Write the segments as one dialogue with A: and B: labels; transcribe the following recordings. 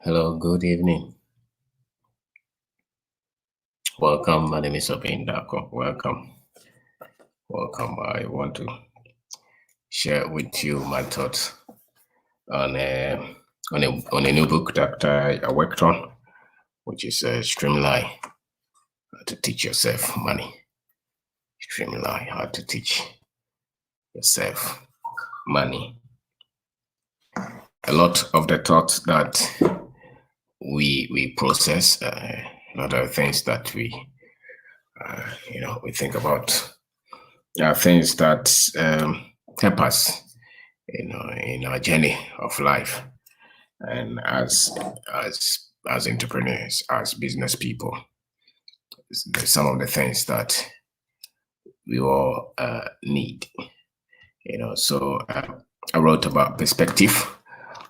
A: Hello, good evening. Welcome. My name is Obindako. Welcome. I want to share with you my thoughts on a new book that I worked on, which is Streamline: How to Teach Yourself Money. Streamline: How to Teach Yourself Money. A lot of the thoughts that we process, a lot of things that we think about, are things that help us, in our journey of life, and as entrepreneurs, as business people. There's some of the things that we all need. So I wrote about perspective,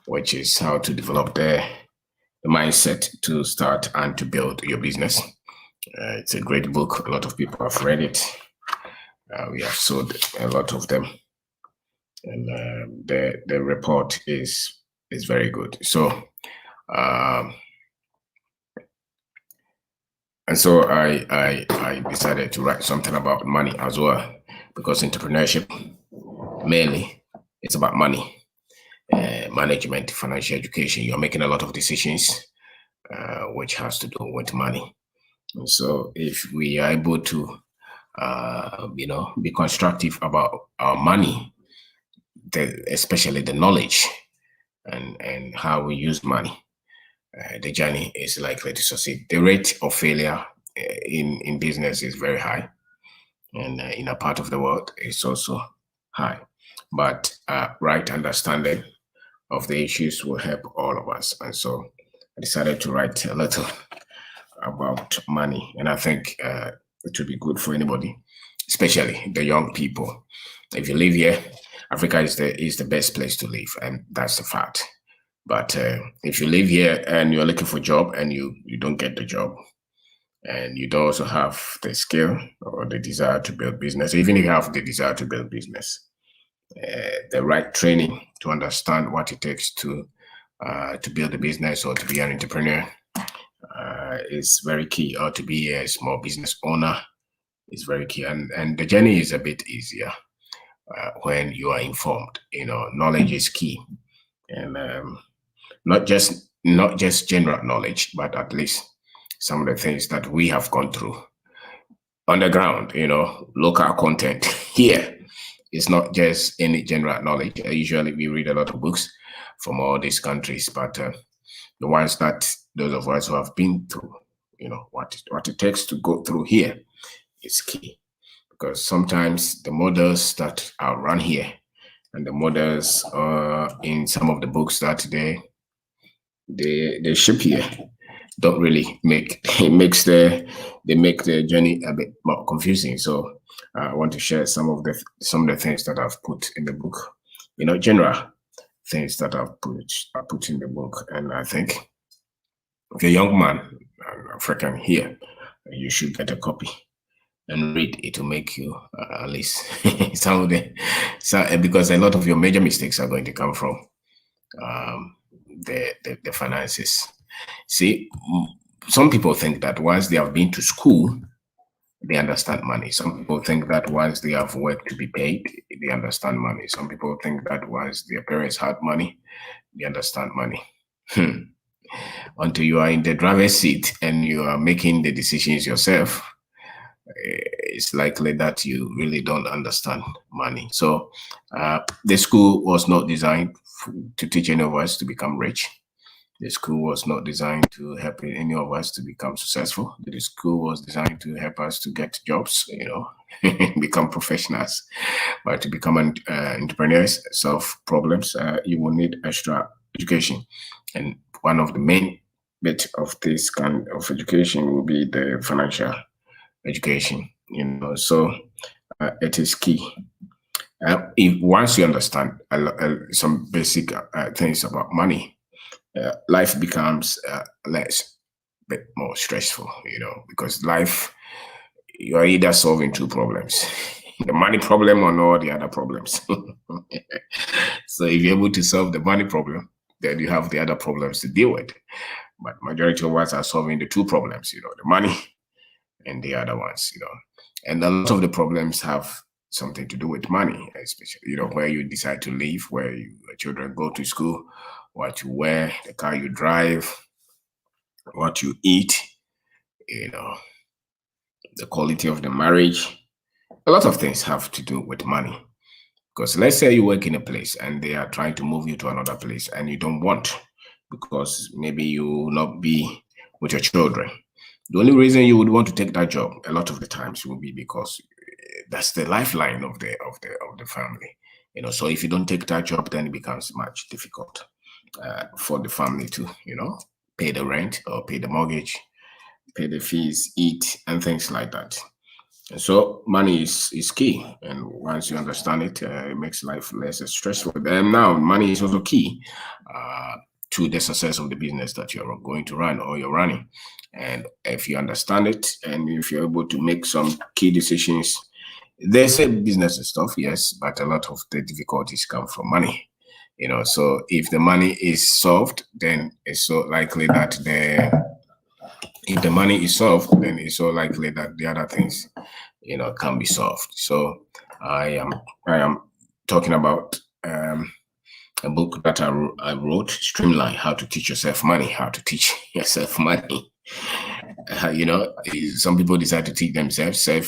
A: which is how to develop the mindset to start and to build your business. It's a great book. A lot of people have read it. We have sold a lot of them, and the report is very good. So and so I decided to write something about money as well, because entrepreneurship mainly it's about money, management, financial education. You're making a lot of decisions which has to do with money. And so if we are able to be constructive about our money, especially the knowledge and how we use money, the journey is likely to succeed. The rate of failure in business is very high, and in a part of the world it's also high. But right understanding of the issues will help all of us. And so I decided to write a little about money, and I think it would be good for anybody, especially the young people. If you live here, Africa is the best place to live, and that's the fact. But if you live here and you're looking for a job and you don't get the job, and you don't also have the skill or the desire to build business, even if you have the desire to build business, the right training to understand what it takes to build a business or to be an entrepreneur is very key, or to be a small business owner is very key. And the journey is a bit easier when you are informed. Knowledge is key, and not just general knowledge, but at least some of the things that we have gone through on the ground. Local content here. It's not just any general knowledge. Usually we read a lot of books from all these countries, but the ones that those of us who have been through, what it takes to go through here is key. Because sometimes the models that are run here and the models in some of the books that they ship here don't really make the journey a bit more confusing. So I want to share some of the things that I've put in the book, general things that I've put in the book. And I think if you're a young man, African here, you should get a copy and read. It will make you at least some of because a lot of your major mistakes are going to come from the finances. See, some people think that once they have been to school, they understand money. Some people think that once they have worked to be paid, they understand money. Some people think that once their parents had money, they understand money. Until you are in the driver's seat and you are making the decisions yourself, it's likely that you really don't understand money. So the school was not designed to teach any of us to become rich. The school was not designed to help any of us to become successful. The school was designed to help us to get jobs, become professionals. But to become entrepreneurs, solve problems, you will need extra education. And one of the main bit of this kind of education will be the financial education. So it is key. Once you understand some basic things about money, life becomes bit more stressful, because life, you are either solving two problems, the money problem or no the other problems. So if you're able to solve the money problem, then you have the other problems to deal with. But majority of us are solving the two problems, the money and the other ones, And a lot of the problems have something to do with money, especially, where you decide to live, where your children go to school, what you wear, the car you drive, what you eat, the quality of the marriage. A lot of things have to do with money. Because let's say you work in a place and they are trying to move you to another place and you don't want, because maybe you will not be with your children. The only reason you would want to take that job a lot of the times will be because that's the lifeline of the family. So if you don't take that job, then it becomes much difficult for the family to, pay the rent or pay the mortgage, pay the fees, eat, and things like that. And so money is key, and once you understand it, it makes life less stressful. And now money is also key to the success of the business that you're going to run or you're running. And if you understand it, and if you're able to make some key decisions, they say business and stuff, yes, but a lot of the difficulties come from money. So if the money is solved, then it's so likely that if the money is solved, then it's so likely that the other things, can be solved. So I am talking about a book that I wrote, Streamline: How to Teach Yourself Money, How to Teach Yourself Money. Some people decide to teach themselves they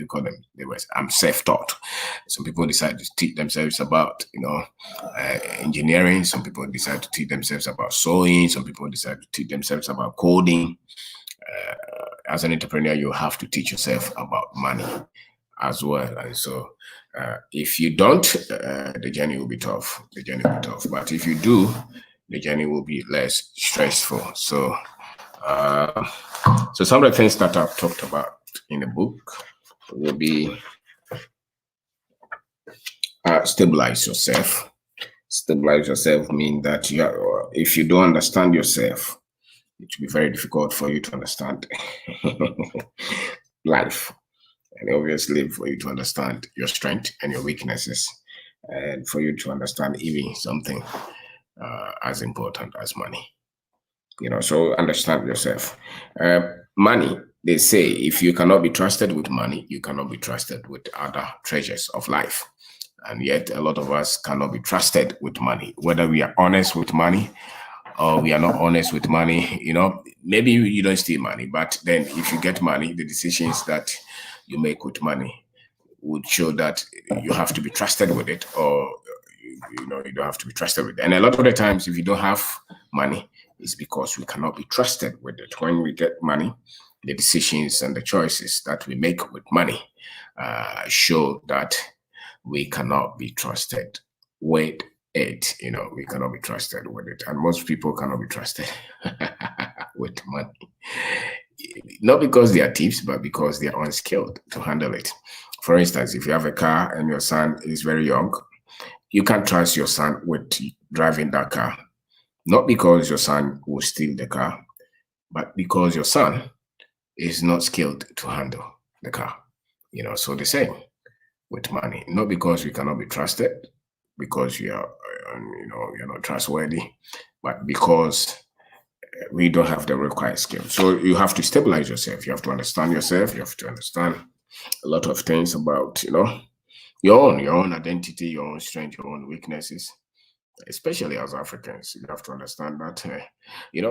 A: call them, I'm self-taught. Some people decide to teach themselves about, engineering. Some people decide to teach themselves about sewing. Some people decide to teach themselves about coding. As an entrepreneur, you have to teach yourself about money as well. And so if you don't, the journey will be tough. But if you do, the journey will be less stressful. So some of the things that I've talked about in the book will be stabilize yourself. Stabilize yourself means that if you don't understand yourself, it will be very difficult for you to understand life. And obviously for you to understand your strength and your weaknesses, and for you to understand even something as important as money. So understand yourself. Money, they say, if you cannot be trusted with money, you cannot be trusted with other treasures of life. And yet a lot of us cannot be trusted with money, whether we are honest with money or we are not honest with money. Maybe you don't steal money, but then if you get money, the decisions that you make with money would show that you have to be trusted with it, or you don't have to be trusted with it. And a lot of the times, if you don't have money, it's because we cannot be trusted with it. When we get money, the decisions and the choices that we make with money show that we cannot be trusted with it. We cannot be trusted with it. And most people cannot be trusted with money. Not because they are thieves, but because they are unskilled to handle it. For instance, if you have a car and your son is very young, you can't trust your son with driving that car. Not because your son will steal the car, but because your son is not skilled to handle the car. So the same with money. Not because we cannot be trusted, because we are, you're not trustworthy, but because we don't have the required skill. So you have to stabilize yourself. You have to understand yourself. You have to understand a lot of things about, your own identity, your own strength, your own weaknesses. Especially as Africans, you have to understand that,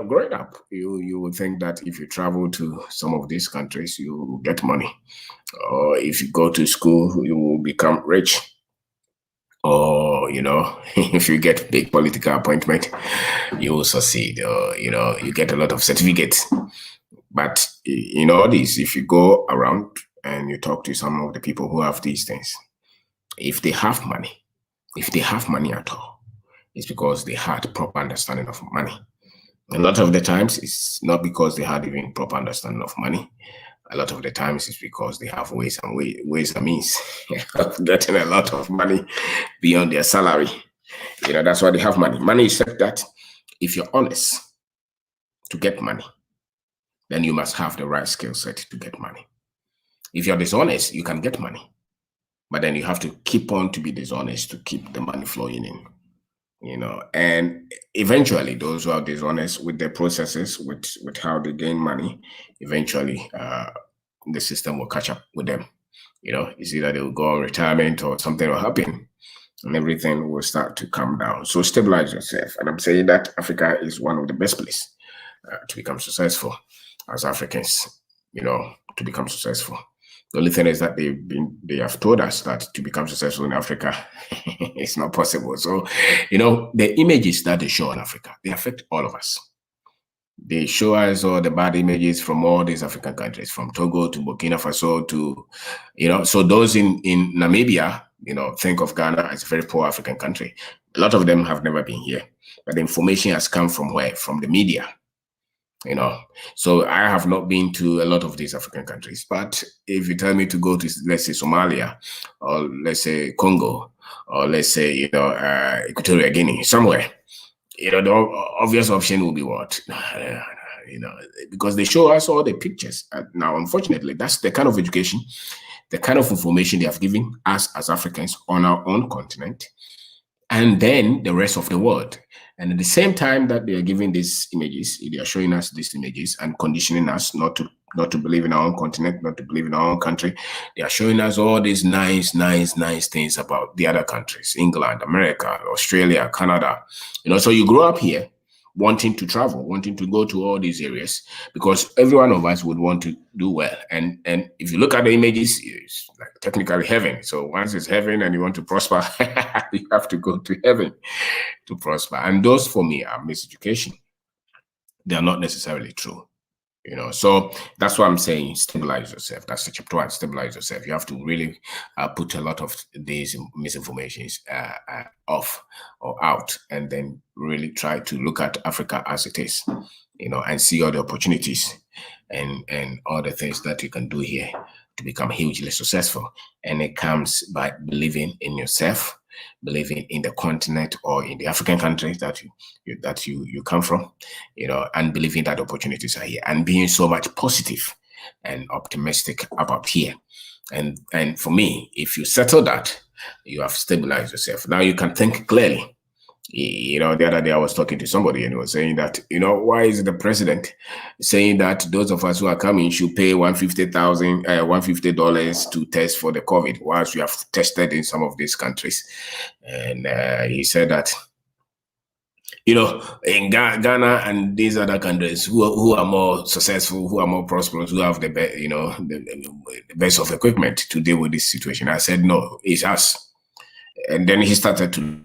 A: growing up, you would think that if you travel to some of these countries, you will get money. Or if you go to school, you will become rich. Or, if you get big political appointment, you will succeed. Or, you get a lot of certificates. But in all this, if you go around and you talk to some of the people who have these things, if they have money at all, it's because they had proper understanding of money. A lot of the times, it's not because they had even proper understanding of money. A lot of the times, it's because they have ways and means of getting a lot of money beyond their salary. That's why they have money. Money is said that if you're honest to get money, then you must have the right skill set to get money. If you're dishonest, you can get money, but then you have to keep on to be dishonest to keep the money flowing in. and eventually those who are dishonest with their processes, with how they gain money, eventually the system will catch up with them. It's either they will go on retirement or something will happen and everything will start to come down. So stabilize yourself. And I'm saying that Africa is one of the best places to become successful as Africans, to become successful. The only thing is that they have told us that to become successful in Africa, it's not possible. So, the images that they show in Africa, they affect all of us. They show us all the bad images from all these African countries, from Togo to Burkina Faso to, so those in Namibia, think of Ghana as a very poor African country. A lot of them have never been here, but the information has come from where? From the media. So I have not been to a lot of these African countries, but if you tell me to go to, let's say, Somalia, or let's say Congo, or let's say, Equatorial Guinea, somewhere, the obvious option will be what? Because they show us all the pictures. Now, unfortunately, that's the kind of education, the kind of information they have given us as Africans on our own continent, and then the rest of the world. And at the same time that they are giving these images, they are showing us these images and conditioning us not to believe in our own continent, not to believe in our own country. They are showing us all these nice things about the other countries, England, America, Australia, Canada. So you grow up here wanting to travel, wanting to go to all these areas, because every one of us would want to do well. And if you look at the images, it's like technically heaven. So once it's heaven and you want to prosper, you have to go to heaven to prosper. And those, for me, are miseducation. They are not necessarily true. So that's why I'm saying stabilize yourself. That's the chapter 1, stabilize yourself. You have to really put a lot of these misinformations off or out, and then really try to look at Africa as it is, and see all the opportunities and all the things that you can do here to become hugely successful. And it comes by believing in yourself, believing in the continent or in the African countries that you come from, and believing that opportunities are here, and being so much positive and optimistic about here. And for me, if you settle that, you have stabilized yourself. Now you can think clearly. The other day I was talking to somebody and he was saying that, why is the president saying that those of us who are coming should pay $150 to test for the COVID, whilst we have tested in some of these countries? And he said that, in Ghana and these other countries who are more successful, who are more prosperous, who have the best of equipment to deal with this situation. I said, no, it's us. And then he started to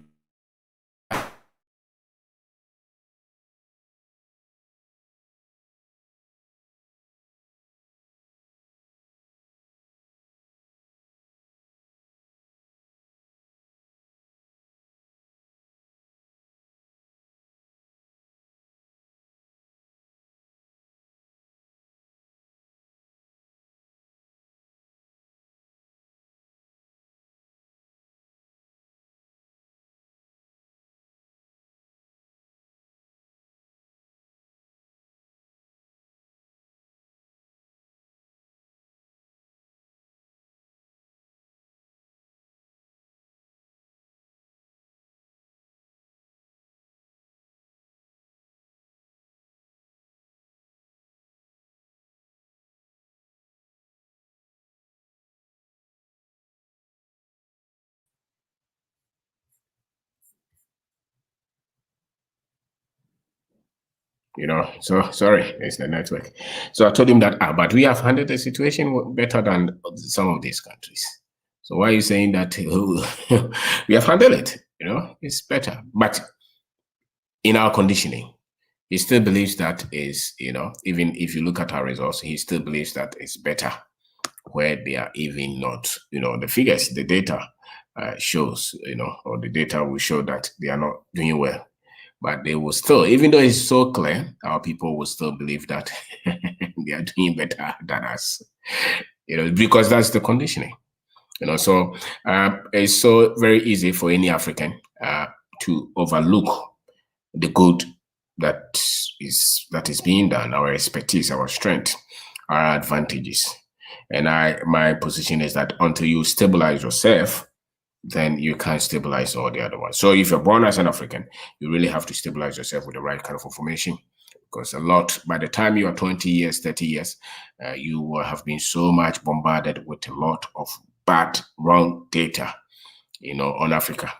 A: so sorry, it's the network. So I told him that, but we have handled the situation better than some of these countries. So why are you saying that we have handled it? It's better. But in our conditioning, he still believes that is, even if you look at our results, he still believes that it's better where they are even not, the figures, the data shows, or the data will show that they are not doing well. But they will still, even though it's so clear, our people will still believe that they are doing better than us, because that's the conditioning. So it's so very easy for any African to overlook the good that is being done, our expertise, our strength, our advantages. And my position is that until you stabilize yourself, then you can't stabilize all the other ones. So if you're born as an African, you really have to stabilize yourself with the right kind of information, because a lot, by the time you are 20 years, 30 years, you will have been so much bombarded with a lot of bad, wrong data, on Africa.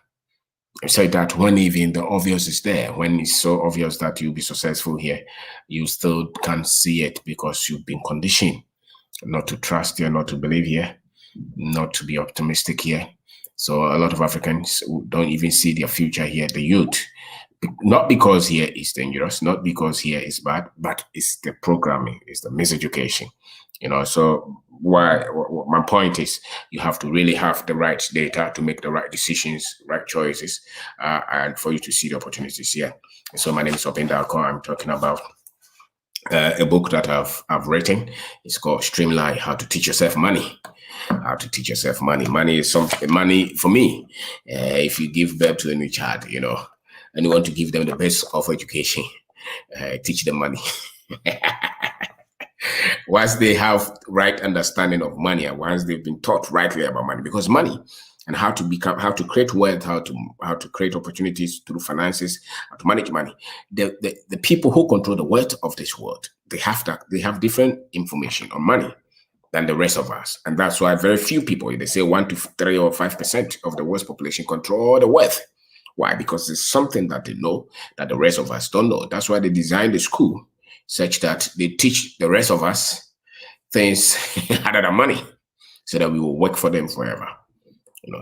A: So that when even the obvious is there, when it's so obvious that you'll be successful here, you still can't see it because you've been conditioned not to trust here, not to believe here, not to be optimistic here. So a lot of Africans don't even see their future here, the youth. Not because here is dangerous, not because here is bad, but it's the programming, it's the miseducation. So my point is, you have to really have the right data to make the right decisions, right choices, and for you to see the opportunities here. So my name is Kwabena. I'm talking about a book that I've written. It's called Streamline-How, How to Teach Yourself Money. How to teach yourself money. Money is something. Money for me. If you give birth to a new child, and you want to give them the best of education, teach them money. Once they have right understanding of money, and once they've been taught rightly about money, because money and how to create wealth, how to create opportunities through finances, how to manage money. The people who control the wealth of this world, they have different information on money than the rest of us. And that's why very few people, they say 1 to 3 or 5% of the world's population control the wealth. Why? Because it's something that they know that the rest of us don't know. That's why they designed the school such that they teach the rest of us things other than money, so that we will work for them forever.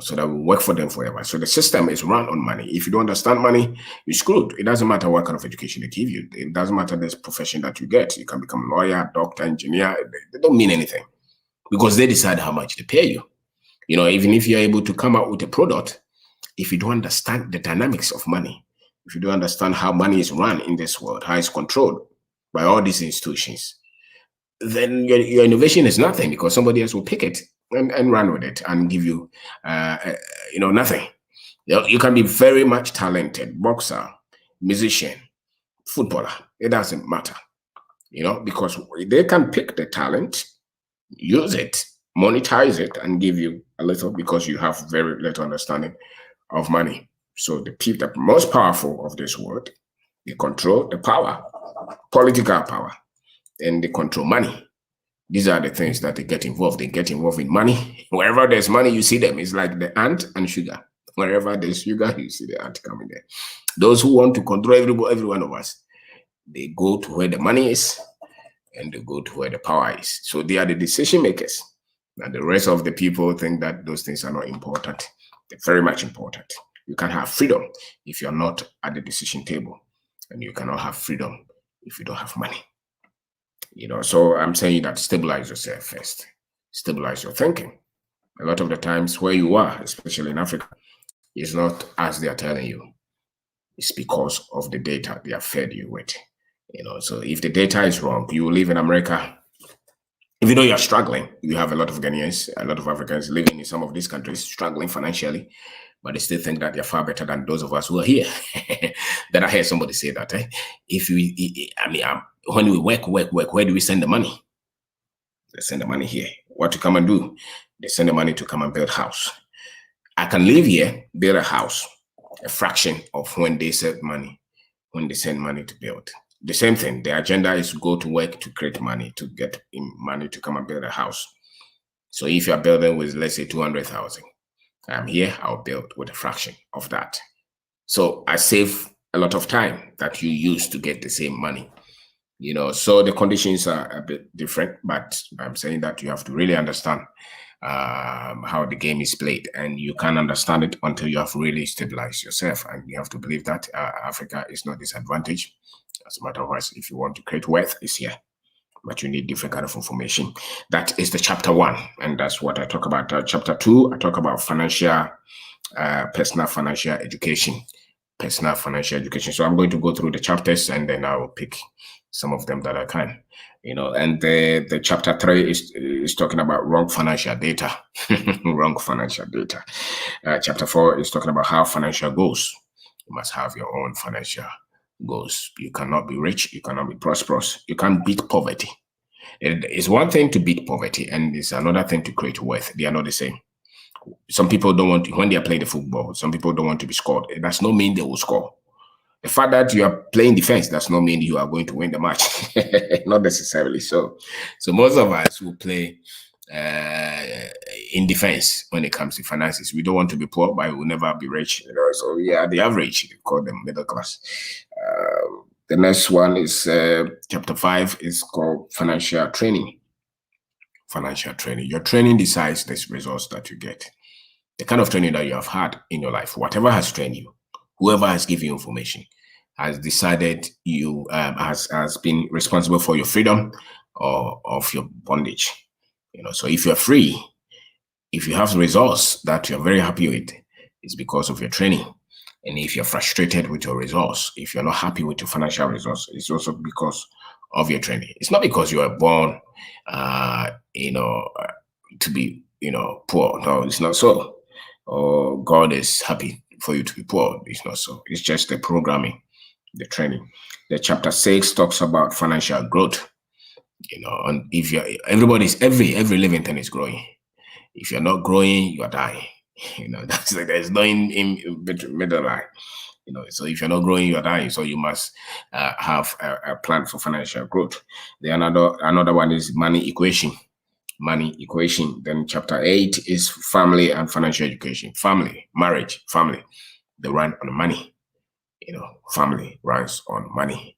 A: So the system is run on money. If you don't understand money, you're screwed. It doesn't matter what kind of education they give you. It doesn't matter the profession that you get. You can become a lawyer, doctor, engineer. They don't mean anything, because they decide how much they pay you. Even if you're able to come out with a product, if you don't understand the dynamics of money, if you don't understand how money is run in this world, how it's controlled by all these institutions, then your innovation is nothing, because somebody else will pick it and run with it and give you, nothing. You can be very much talented, boxer, musician, footballer. It doesn't matter, because they can pick the talent, use it, monetize it, and give you a little, because you have very little understanding of money. So the people, the most powerful of this world, they control the power, political power, and they control money. These are the things that they get involved. They get involved in money. Wherever there's money, you see them. It's like the ant and sugar. Wherever there's sugar, you see the ant coming there. Those who want to control every one of us, they go to where the money is, and they go to where the power is. So they are the decision makers. And the rest of the people think that those things are not important. They're very much important. You can have freedom if you're not at the decision table, and you cannot have freedom if you don't have money. So I'm saying that stabilize yourself first. Stabilize your thinking. A lot of the times where you are, especially in Africa, is not as they are telling you. It's because of the data they have fed you with. So if the data is wrong, you live in America. If you know you're struggling, you have a lot of Ghanaians, a lot of Africans living in some of these countries, struggling financially, but they still think that they're far better than those of us who are here. Then I heard somebody say that, when we work, where do we send the money? They send the money here. What to come and do? They send the money to come and build a house. I can live here, build a house, a fraction of when they send money to build. The same thing. The agenda is to go to work to create money, to get money to come and build a house. So if you're building with, let's say, 200,000, I'm here, I'll build with a fraction of that. So I save a lot of time that you use to get the same money. So the conditions are a bit different, but I'm saying that you have to really understand how the game is played, and you can't understand it until you have really stabilized yourself. And you have to believe that Africa is not disadvantaged. As a matter of fact, if you want to create wealth, it's here, but you need different kind of information. That is the chapter 1, and that's what I talk about. Chapter 2, I talk about personal financial education. So I'm going to go through the chapters, and then I will pick some of them that I can, and the chapter 3 is talking about wrong financial data. Wrong financial data. Chapter 4 is talking about how financial goals. You must have your own financial goals. You cannot be rich. You cannot be prosperous. You can't beat poverty. It's one thing to beat poverty, and it's another thing to create wealth. They are not the same. Some people don't want to, when they are playing the football, some people don't want to be scored. It does not mean they will score. The fact that you are playing defense does not mean you are going to win the match. Not necessarily. So most of us will play in defense when it comes to finances. We don't want to be poor, but we will never be rich. So we are the average. We call them middle class. The next one is chapter 5 is called financial training. Financial training. Your training decides the results that you get. The kind of training that you have had in your life, whatever has trained you, whoever has given you information, has decided you has been responsible for your freedom or of your bondage. So if you're free, if you have results that you're very happy with, it's because of your training. And if you're frustrated with your results, if you're not happy with your financial results, it's also because of your training. It's not because you are born, to be, poor. No, it's not so. Or God is happy for you to be poor. It's not so. It's just the programming, the training. The chapter 6 talks about financial growth. And if you're every living thing is growing. If you're not growing, you are dying. That's like there's no in middle line. So if you're not growing, you are dying. So you must have a plan for financial growth. Then another one is money equation. Money equation. Then chapter 8 is family and financial education. Family, marriage, family. They run on money. Family runs on money.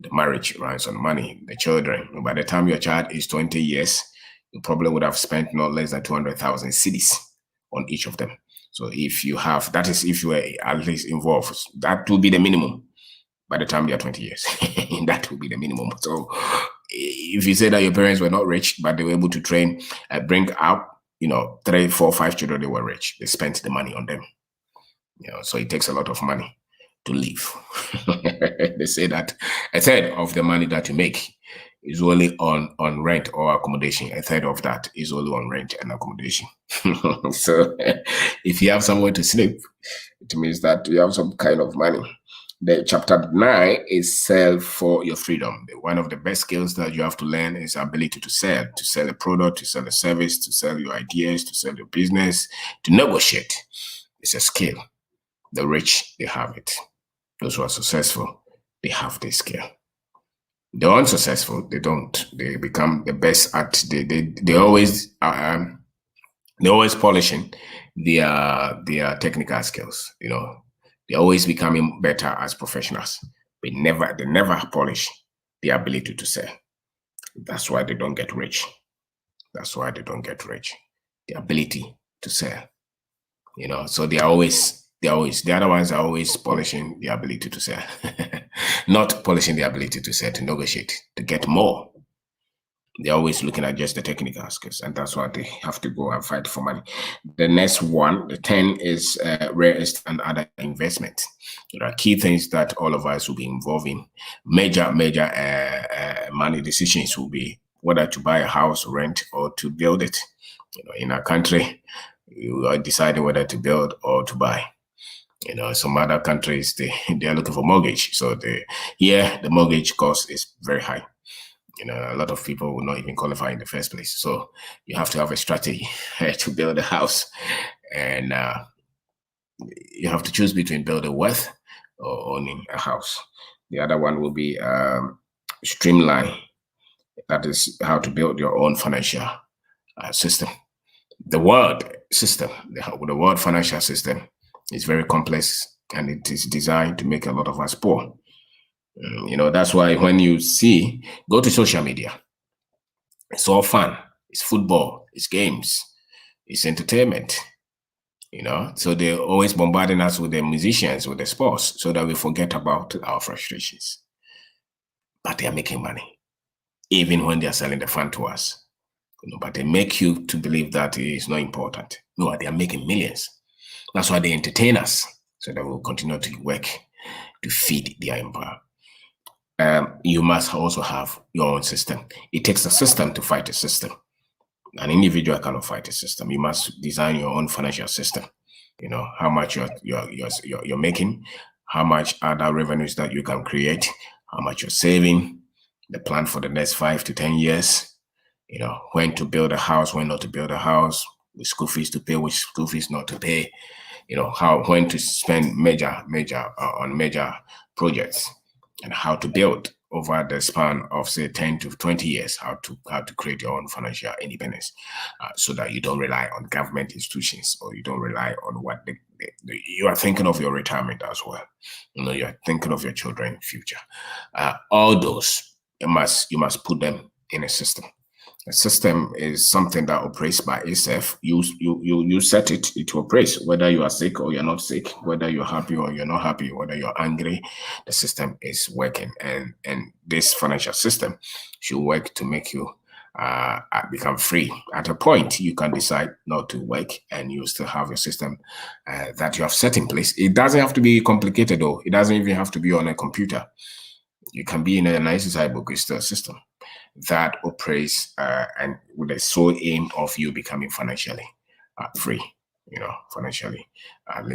A: The marriage runs on money. The children. By the time your child is 20 years, you probably would have spent not less than 200,000 cedis on each of them. So if you have, that is if you were at least involved, that will be the minimum by the time they are 20 years. That will be the minimum. So if you say that your parents were not rich, but they were able to train, bring up, 3, 4, 5 children, they were rich. They spent the money on them. So it takes a lot of money to live. They say that a third of the money that you make is only on rent or accommodation. A third of that is only on rent and accommodation. So if you have somewhere to sleep, it means that you have some kind of money. The chapter 9 is sell for your freedom. One of the best skills that you have to learn is ability to sell a product, to sell a service, to sell your ideas, to sell your business, to negotiate. It's a skill. The rich, they have it. Those who are successful, they have this skill. The unsuccessful, they don't. They become the best at they always polishing their technical skills. They're always becoming better as professionals. They never polish the ability to sell. That's why they don't get rich. The ability to sell. So the other ones are always polishing the ability to sell. Not polishing the ability to sell, to negotiate, to get more. They're always looking at just the technical skills, and that's why they have to go and fight for money. The next one, the 10, is real estate and other investment. There are key things that all of us will be involved in. Major money decisions will be whether to buy a house, rent, or to build it. In our country, you are deciding whether to build or to buy. Some other countries, they are looking for mortgage. So the mortgage cost is very high. A lot of people will not even qualify in the first place. So you have to have a strategy to build a house. And you have to choose between building wealth or owning a house. The other one will be Streamline. That is how to build your own financial system. The world system, the world financial system is very complex, and it is designed to make a lot of us poor. That's why when you go to social media, it's all fun. It's football, it's games, it's entertainment. So they're always bombarding us with the musicians, with the sports, so that we forget about our frustrations. But they are making money, even when they are selling the fun to us. But they make you to believe that it is not important. No, they are making millions. That's why they entertain us, so that we'll continue to work to feed their empire. You must also have your own system. It takes a system to fight a system. An individual cannot fight a system. You must design your own financial system. How much you're making, how much other revenues that you can create, how much you're saving, the plan for the next 5 to 10 years. When to build a house, when not to build a house, which school fees to pay, which school fees not to pay, how when to spend on major projects, and how to build over the span of say 10 to 20 years, how to create your own financial independence, so that you don't rely on government institutions, or you don't rely on what you are thinking of your retirement as well. You are thinking of your children's future. All those you must put them in a system. A system is something that operates by itself. You set it to operate, whether you are sick or you're not sick, whether you're happy or you're not happy, whether you're angry, the system is working. And this financial system should work to make you become free. At a point, you can decide not to work, and you still have your system that you have set in place. It doesn't have to be complicated, though. It doesn't even have to be on a computer. You can be in a nice book. It's still a system that operates and with the sole aim of you becoming financially free, financially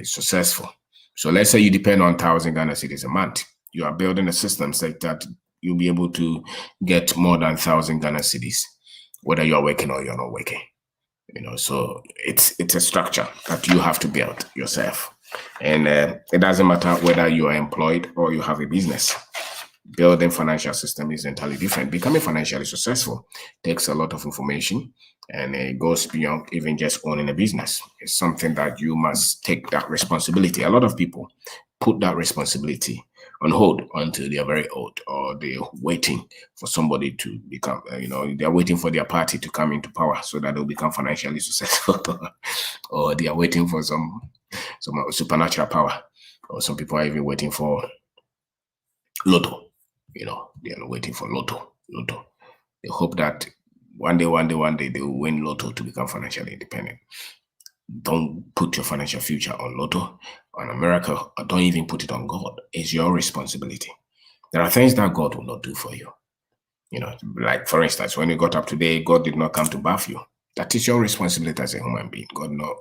A: successful. So let's say you depend on 1,000 Ghana cedis a month. You are building a system such that you'll be able to get more than 1,000 Ghana cedis, whether you're working or you're not working. So it's a structure that you have to build yourself. And it doesn't matter whether you are employed or you have a business. Building financial system is entirely different. Becoming financially successful takes a lot of information, and it goes beyond even just owning a business. It's something that you must take that responsibility. A lot of people put that responsibility on hold until they are very old, or they're waiting for somebody to become, they're waiting for their party to come into power so that they'll become financially successful, or they are waiting for some supernatural power, or some people are even waiting for lotto. They are waiting for lotto. They hope that one day they will win lotto to become financially independent. Don't put your financial future on lotto, on America, or don't even put it on God. It's your responsibility. There are things that God will not do for you. Like for instance, when you got up today, God did not come to bath you. That is your responsibility as a human being. God did not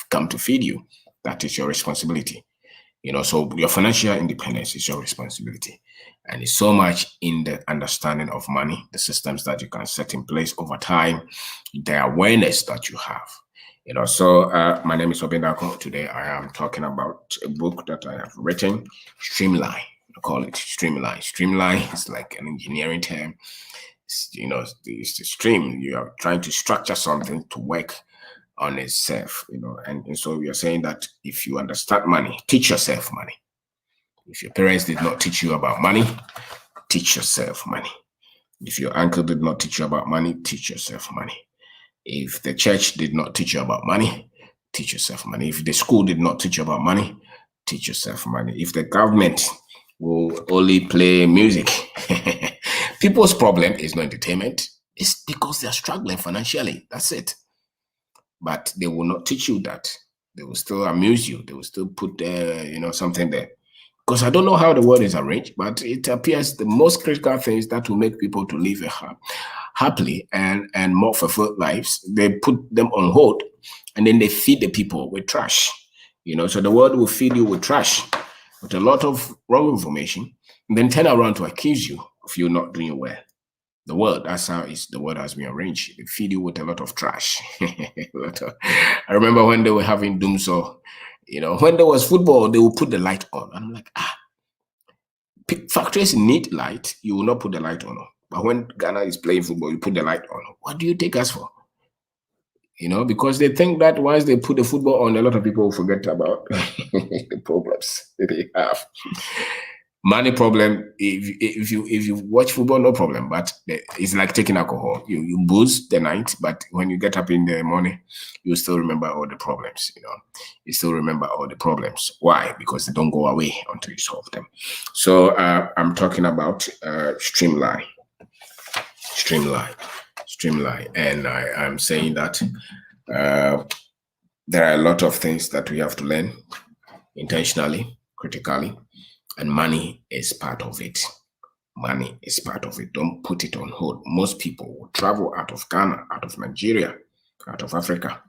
A: come to feed you. That is your responsibility. So your financial independence is your responsibility. And it's so much in the understanding of money, the systems that you can set in place over time, the awareness that you have. So my name is Kwabena. Today I am talking about a book that I have written, Streamline. I call it Streamline. Streamline is like an engineering term. It's the stream. You are trying to structure something to work on itself, and so we are saying that if you understand money, teach yourself money. If your parents did not teach you about money, teach yourself money. If your uncle did not teach you about money, teach yourself money. If the church did not teach you about money, teach yourself money. If the school did not teach you about money, teach yourself money. If the government will only play music, people's problem is not entertainment. It's because they're struggling financially. That's it. But they will not teach you that. They will still amuse you. They will still put something there. Because I don't know how the world is arranged, but it appears the most critical things that will make people to live happily and more fulfilled lives, they put them on hold, and then they feed the people with trash. So the world will feed you with trash, with a lot of wrong information, and then turn around to accuse you of you not doing well. The world, that's how the world has been arranged. They feed you with a lot of trash. I remember when they were having doom, so when there was football, they will put the light on. And I'm like, factories need light. You will not put the light on. But when Ghana is playing football, you put the light on. What do you take us for? Because they think that once they put the football on, a lot of people will forget about the problems that they have. Money problem, if you watch football, no problem, but it's like taking alcohol. You booze the night, but when you get up in the morning, you still remember all the problems. You still remember all the problems. Why? Because they don't go away until you solve them. So I'm talking about Streamline, and I'm saying that there are a lot of things that we have to learn intentionally, critically. And money is part of it. Money is part of it. Don't put it on hold. Most people will travel out of Ghana, out of Nigeria, out of Africa,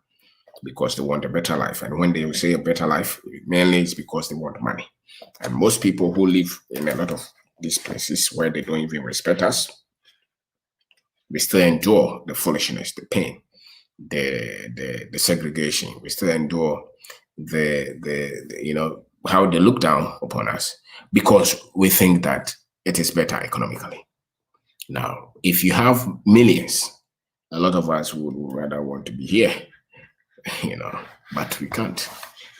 A: because they want a better life. And when they say a better life, mainly it's because they want money. And most people who live in a lot of these places where they don't even respect us, we still endure the foolishness, the pain, the segregation. We still endure the how they look down upon us because we think that it is better economically. Now, if you have millions, a lot of us would rather want to be here, but we can't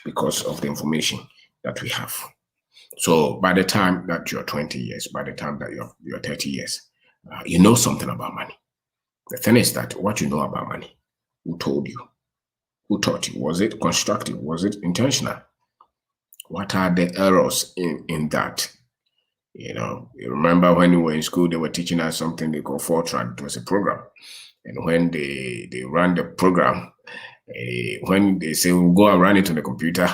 A: because of the information that we have. So by the time that you're 20 years, by the time that you're 30 years, you know something about money. The thing is that what you know about money, who told you? Who taught you? Was it constructive? Was it intentional? What are the errors in that? You remember when we were in school, they were teaching us something they call Fortran. It was a program. And when they ran the program, when they say, we'll go and run it on the computer,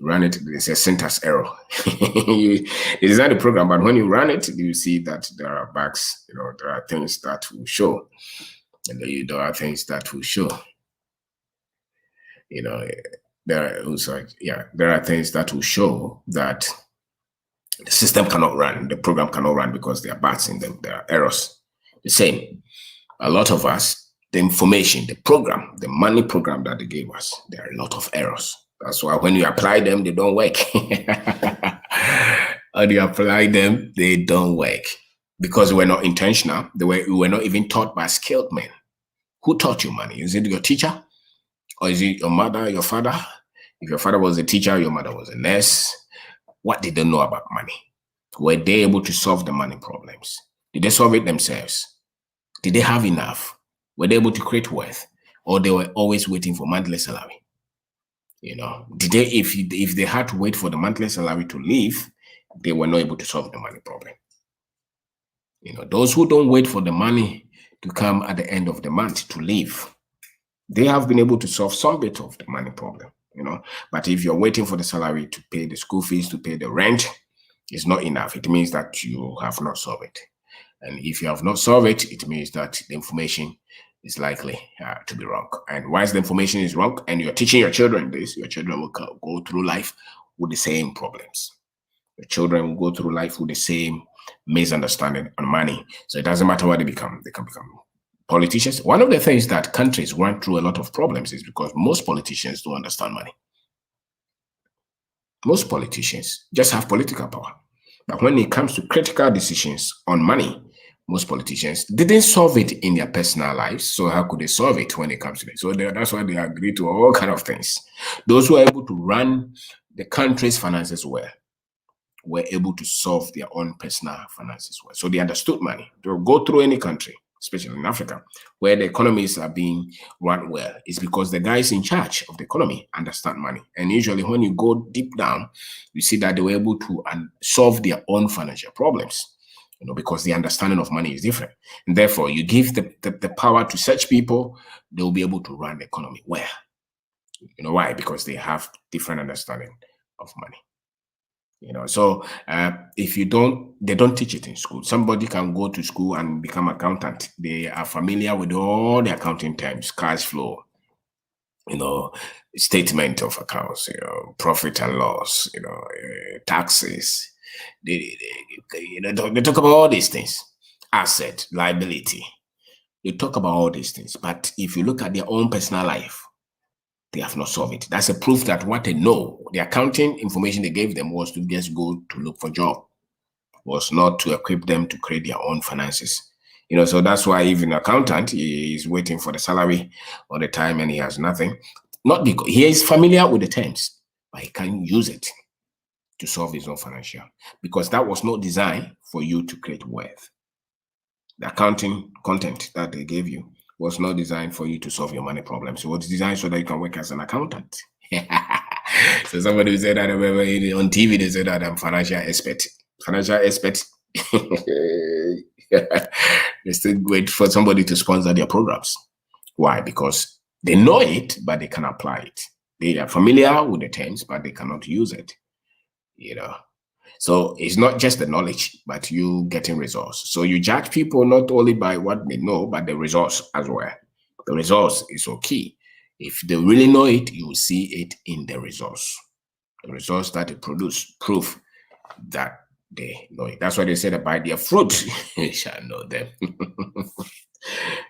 A: run it, there's a syntax error. It is not the program, but when you run it, you see that there are bugs, there are things that will show. And there are things that will show. There are things that will show that the system cannot run, the program cannot run because there are bugs in them, there are errors. The same. A lot of us, the information, the program, the money program that they gave us, there are a lot of errors. That's why when you apply them, they don't work. When you apply them, they don't work because we're not intentional. We were not even taught by skilled men. Who taught you money? Is it your teacher? Or is it your mother, your father? If your father was a teacher, your mother was a nurse. What did they know about money? Were they able to solve the money problems? Did they solve it themselves? Did they have enough? Were they able to create wealth? Or they were always waiting for monthly salary? Did they, if they had to wait for the monthly salary to live, they were not able to solve the money problem. Those who don't wait for the money to come at the end of the month to live, they have been able to solve some bit of the money problem, But if you're waiting for the salary to pay the school fees, to pay the rent, it's not enough. It means that you have not solved it. And if you have not solved it, it means that the information is likely to be wrong. And once the information is wrong and you're teaching your children this, your children will go through life with the same problems. Your children will go through life with the same misunderstanding on money. So it doesn't matter what they become. They can become politicians. One of the things that countries run through a lot of problems is because most politicians don't understand money. Most politicians just have political power. But when it comes to critical decisions on money, most politicians didn't solve it in their personal lives. So how could they solve it when it comes to it? So that's why they agree to all kinds of things. Those who are able to run the country's finances well were able to solve their own personal finances well. So they understood money. They'll go through any country, especially in Africa, where the economies are being run well. It's because the guys in charge of the economy understand money. And usually when you go deep down, you see that they were able to solve their own financial problems, because the understanding of money is different. And therefore, you give the power to such people, they will be able to run the economy well. Why? Because they have different understanding of money. So if they don't teach it in school. Somebody can go to school and become accountant. They are familiar with all the accounting terms, cash flow, statement of accounts, profit and loss, taxes. They talk about all these things, asset, liability. They talk about all these things. But if you look at their own personal life, they have not solved it. That's a proof that what they know, the accounting information they gave them was to just go to look for a job, was not to equip them to create their own finances. So that's why even an accountant is waiting for the salary all the time and he has nothing. Not because he is familiar with the terms, but he can't use it to solve his own financial, because that was not designed for you to create wealth. The accounting content that they gave you was not designed for you to solve your money problems. It was designed so that you can work as an accountant. So somebody said that on TV, they said that I'm financial expert. Financial expert. They still wait for somebody to sponsor their programs. Why? Because they know it, but they can apply it. They are familiar with the terms, but they cannot use it. So it's not just the knowledge, but you getting results. So you judge people not only by what they know, but the results as well. The results is so key. If they really know it, you will see it in the results. The results that they produce prove that they know it. That's why they say that by their fruit you shall know them.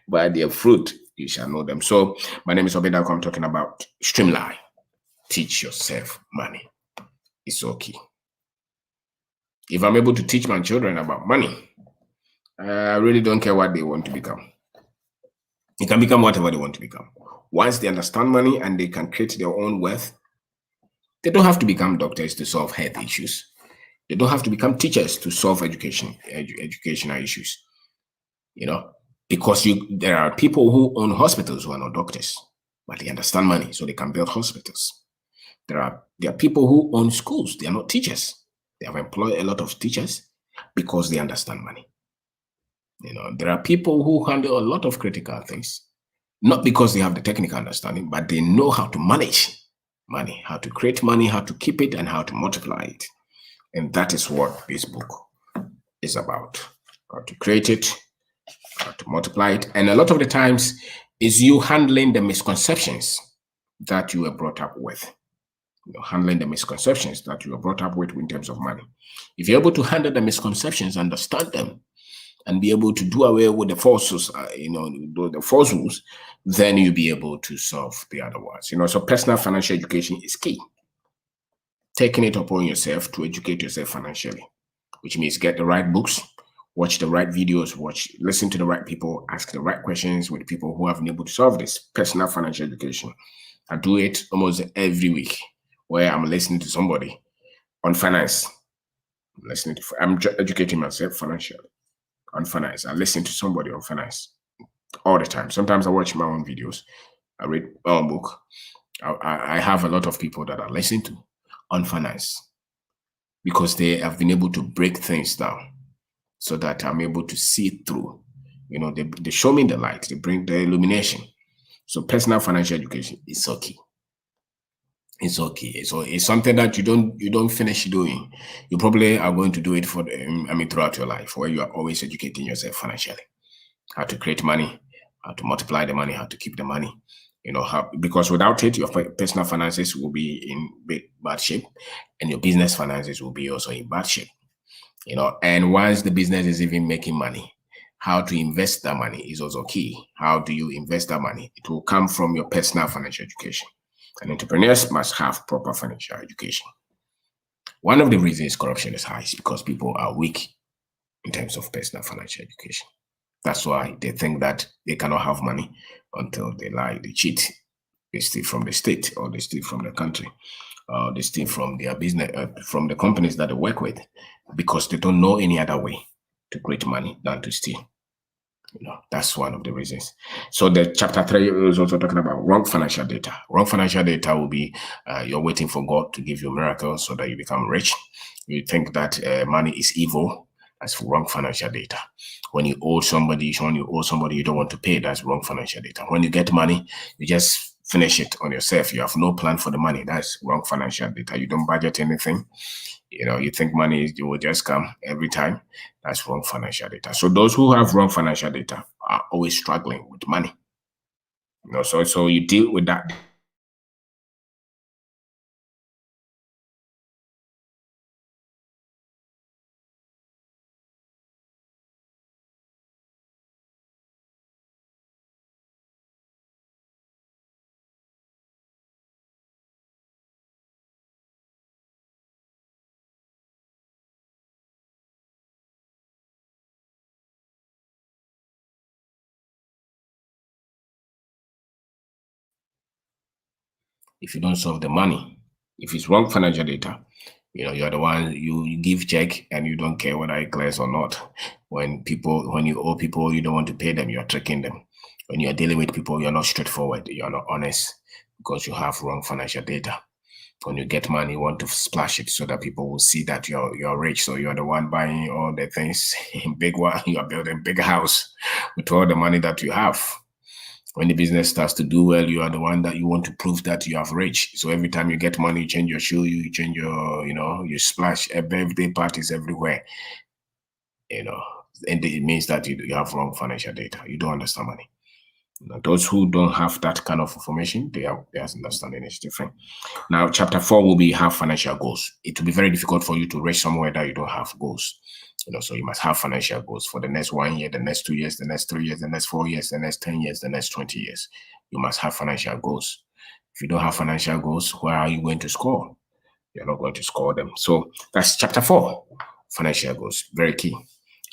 A: By their fruit you shall know them. So my name is Kwabena. I'm talking about Streamline. Teach yourself money. It's okay. If I'm able to teach my children about money, I really don't care what they want to become. They can become whatever they want to become. Once they understand money and they can create their own wealth, they don't have to become doctors to solve health issues. They don't have to become teachers to solve educational issues. Because there are people who own hospitals who are not doctors, but they understand money, so they can build hospitals. There are people who own schools. They are not teachers. They have employed a lot of teachers because they understand money. There are people who handle a lot of critical things, not because they have the technical understanding, but they know how to manage money, how to create money, how to keep it, and how to multiply it. And that is what this book is about. How to create it, how to multiply it. And a lot of the times is you handling the misconceptions that you were brought up with. Handling the misconceptions that you were brought up with in terms of money. If you're able to handle the misconceptions, understand them, and be able to do away with the falsehoods, the falsehoods, then you'll be able to solve the other ones. So personal financial education is key. Taking it upon yourself to educate yourself financially, which means get the right books, watch the right videos, listen to the right people, ask the right questions with people who have been able to solve this personal financial education. I do it almost every week, where I'm listening to somebody on finance. I'm educating myself financially on finance. I listen to somebody on finance all the time. Sometimes I watch my own videos. I read my own book. I have a lot of people that I listen to on finance because they have been able to break things down so that I'm able to see through. They show me the light. They bring the illumination. So personal financial education is okay. It's okay. So it's something that you don't finish doing. You probably are going to do it throughout your life, where you are always educating yourself financially. How to create money, how to multiply the money, how to keep the money. Because without it, your personal finances will be in bad shape, and your business finances will be also in bad shape. And once the business is even making money, how to invest that money is also key. How do you invest that money? It will come from your personal financial education. And entrepreneurs must have proper financial education. One of the reasons corruption is high is because people are weak in terms of personal financial education. That's why they think that they cannot have money until they lie, they cheat, they steal from the state, or they steal from the country, or they steal from their business, from the companies that they work with, because they don't know any other way to create money than to steal. That's one of the reasons. So the chapter 3 is also talking about wrong financial data. Wrong financial data will be you're waiting for God to give you miracles so that you become rich. You think that money is evil. That's wrong financial data. When you owe somebody, you don't want to pay. That's wrong financial data. When you get money, you just finish it on yourself. You have no plan for the money. That's wrong financial data. You don't budget anything. You think money will just come every time. That's wrong financial data. So those who have wrong financial data are always struggling with money. So you deal with that. If you don't solve the money, if it's wrong financial data, you're the one, you give check and you don't care whether it clears or not. When you owe people, you don't want to pay them, you're tricking them. When you're dealing with people, you're not straightforward, you're not honest, because you have wrong financial data. When you get money, you want to splash it so that people will see that you're rich. So you're the one buying all the things in big one. You're building big house with all the money that you have. When the business starts to do well, you are the one that you want to prove that you have rich. So every time you get money, you change your shoe, you change your, you splash birthday parties everywhere. And it means that you have wrong financial data. You don't understand money. Those who don't have that kind of information, their understanding is different. Now, chapter 4 will be have financial goals. It will be very difficult for you to reach somewhere that you don't have goals. So you must have financial goals for the next 1 year, the next 2 years, the next 3 years, the next 4 years, the next 10 years, the next 20 years. You must have financial goals. If you don't have financial goals, where are you going to score? You're not going to score them. So that's chapter 4, financial goals, very key.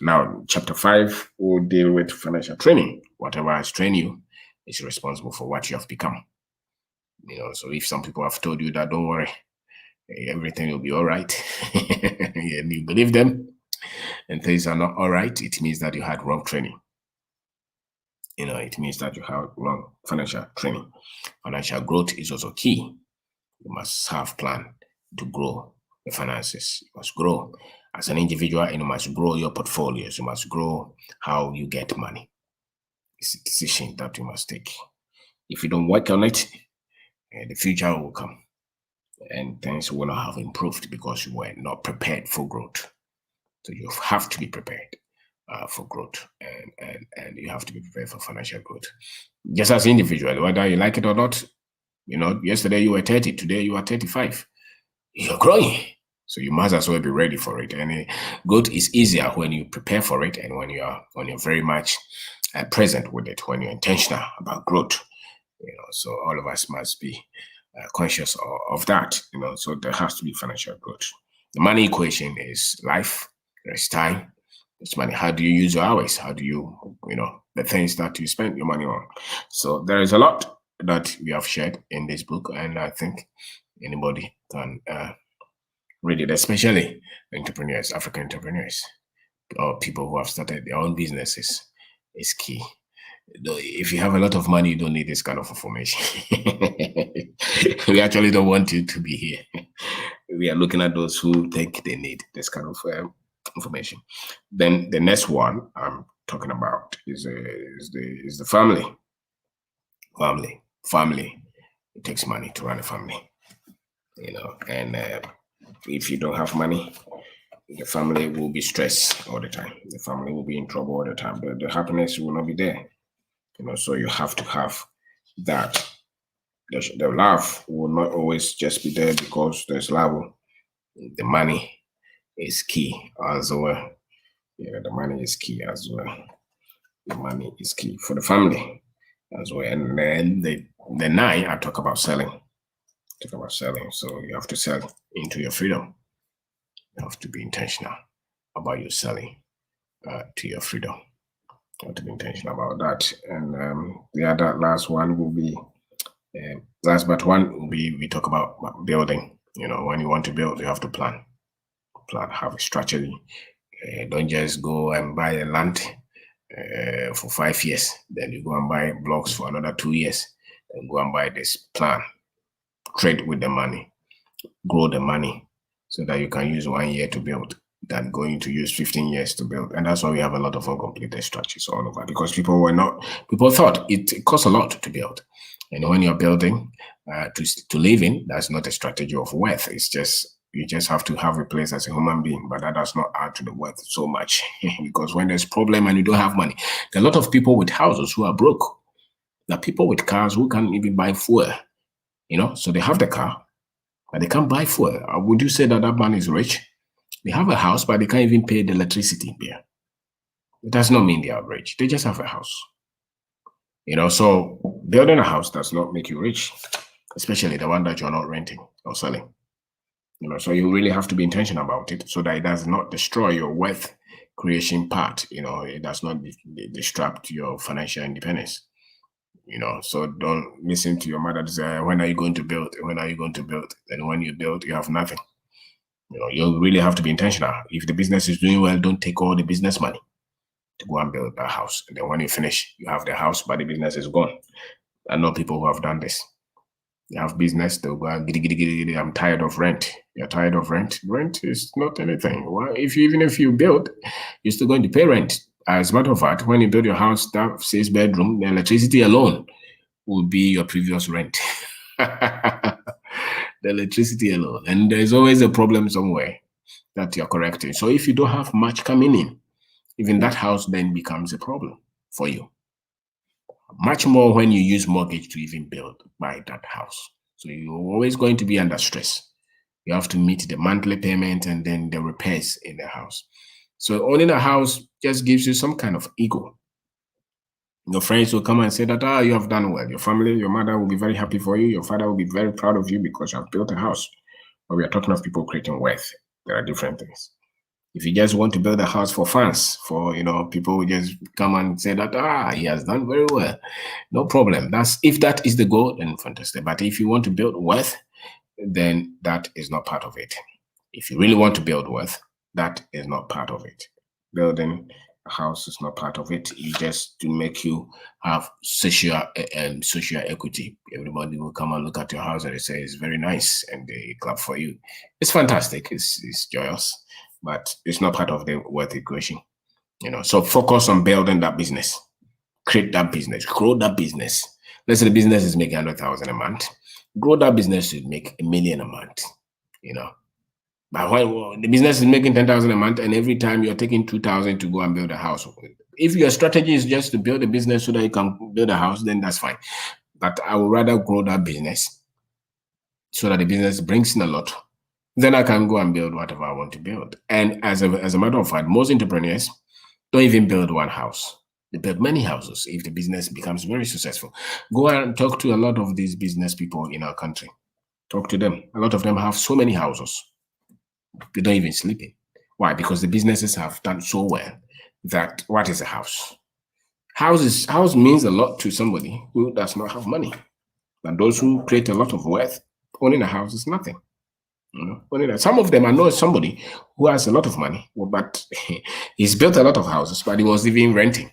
A: Now, chapter 5 will deal with financial training. Whatever has trained you is responsible for what you have become. So if some people have told you that, don't worry, everything will be all right, and you believe them, and things are not all right, it means that you had wrong training. It means that you have wrong financial training. Financial growth is also key. You must have plan to grow the finances. You must grow as an individual, and you must grow your portfolios. You must grow how you get money. It's a decision that you must take. If you don't work on it, the future will come, and things will not have improved because you were not prepared for growth. So you have to be prepared for growth, and you have to be prepared for financial growth. Just as individually, whether you like it or not, yesterday you were 30, today you are 35. You're growing. So you must as well be ready for it. And growth is easier when you prepare for it, and when you're very much present with it, when you're intentional about growth. So all of us must be conscious of that. So there has to be financial growth. The money equation is life. There's time. There's money. How do you use your hours? How do you, the things that you spend your money on? So there is a lot that we have shared in this book, and I think anybody can read it, especially entrepreneurs, African entrepreneurs, or people who have started their own businesses. Is key. If you have a lot of money, you don't need this kind of information. We actually don't want you to be here. We are looking at those who think they need this kind of information. Then the next one I'm talking about is the family. Family. It takes money to run a family. And if you don't have money, the family will be stressed all the time. The family will be in trouble all the time. The happiness will not be there. So you have to have that. The love will not always just be there because there's love. The money is key as well. The money is key as well. The money is key for the family as well. And then the 9, I talk about selling. So you have to sell into your freedom. You have to be intentional about your selling to your freedom. You have to be intentional about that. And the other last one will be, we talk about building. When you want to build, you have to plan, have a strategy. Don't just go and buy a land for 5 years. Then you go and buy blocks for another 2 years. Then go and buy this plan. Trade with the money. Grow the money so that you can use 1 year to build than going to use 15 years to build. And that's why we have a lot of uncompleted structures all over, because people thought it costs a lot to build. And when you're building to live in, that's not a strategy of wealth. It's just, you just have to have a place as a human being, but that does not add to the wealth so much. Because when there's problem and you don't have money, there are a lot of people with houses who are broke. There are people with cars who can't even buy fuel. So they have the car, but they can't buy fuel. Would you say that man is rich? They have a house, but they can't even pay the electricity bill. It does not mean they are rich. They just have a house. So building a house does not make you rich, especially the one that you're not renting or selling. So you really have to be intentional about it so that it does not destroy your wealth creation part. It does not disrupt your financial independence. So don't listen to your mother to say, when are you going to build? When are you going to build? And when you build, you have nothing. You really have to be intentional. If the business is doing well, don't take all the business money to go and build that house. And then when you finish, you have the house, but the business is gone. I know people who have done this. They have business, they'll go and giddy, I'm tired of rent. You're tired of rent? Rent is not anything. Well, even if you build, you're still going to pay rent. As a matter of fact, when you build your house, that 6-bedroom, the electricity alone will be your previous rent. The electricity alone. And there's always a problem somewhere that you're correcting. So if you don't have much coming in, even that house then becomes a problem for you. Much more when you use mortgage to even buy that house. So you're always going to be under stress. You have to meet the monthly payment and then the repairs in the house. So owning a house just gives you some kind of ego. Your friends will come and say that, you have done well. Your family, your mother will be very happy for you. Your father will be very proud of you because you have built a house. But we are talking of people creating wealth. There are different things. If you just want to build a house for fans, for, people will just come and say that, he has done very well. No problem. If that is the goal, then fantastic. But if you want to build wealth, then that is not part of it. If you really want to build wealth, that is not part of it. Building a house is not part of it. It's just to make you have social equity. Everybody will come and look at your house and they say it's very nice and they clap for you. It's fantastic. It's joyous, but it's not part of the wealth equation. So focus on building that business, create that business, grow that business. Let's say the business is making 100,000 a month. Grow that business to make $1 million a month. But when the business is making 10,000 a month, and every time you're taking 2,000 to go and build a house, if your strategy is just to build a business so that you can build a house, then that's fine. But I would rather grow that business so that the business brings in a lot. Then I can go and build whatever I want to build. And as a matter of fact, most entrepreneurs don't even build one house. They build many houses if the business becomes very successful. Go and talk to a lot of these business people in our country. Talk to them. A lot of them have so many houses. They don't even sleep in. Why? Because the businesses have done so well that what is a house? House means a lot to somebody who does not have money. And those who create a lot of wealth, owning a house is nothing. Some of them, I know somebody who has a lot of money, but he's built a lot of houses, but he was even renting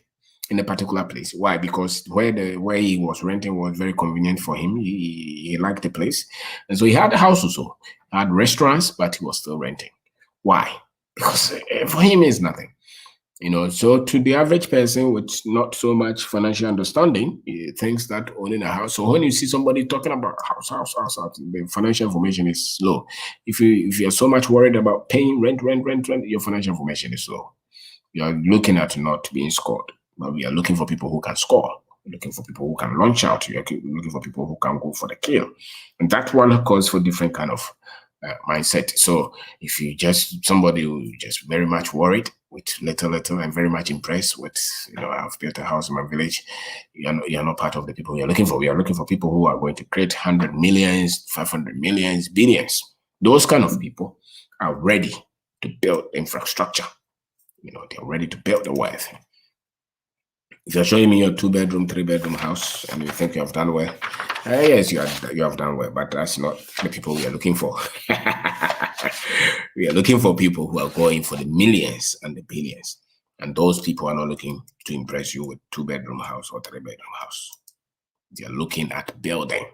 A: in a particular place. Why? Because where he was renting was very convenient for him. He liked the place. And so he had a house also, had restaurants, but he was still renting. Why? Because for him it's nothing. So to the average person with not so much financial understanding, he thinks that owning a house. So when you see somebody talking about house, the financial information is low. If you're so much worried about paying rent, your financial information is low. You are looking at not being scored. But we are looking for people who can score. We're looking for people who can launch out. We're looking for people who can go for the kill. And that one calls for different kind of mindset. So if you somebody who just very much worried with little, and very much impressed with, I've built a house in my village, you're not part of the people we are looking for. We are looking for people who are going to create 100 millions, 500 millions, billions. Those kind of people are ready to build infrastructure. They're ready to build the wealth. If you're showing me your 2-bedroom, 3-bedroom house and you think you have done well, yes, you have done well, but that's not the people we are looking for. We are looking for people who are going for the millions and the billions. And those people are not looking to impress you with 2-bedroom house or 3-bedroom house. They are looking at building.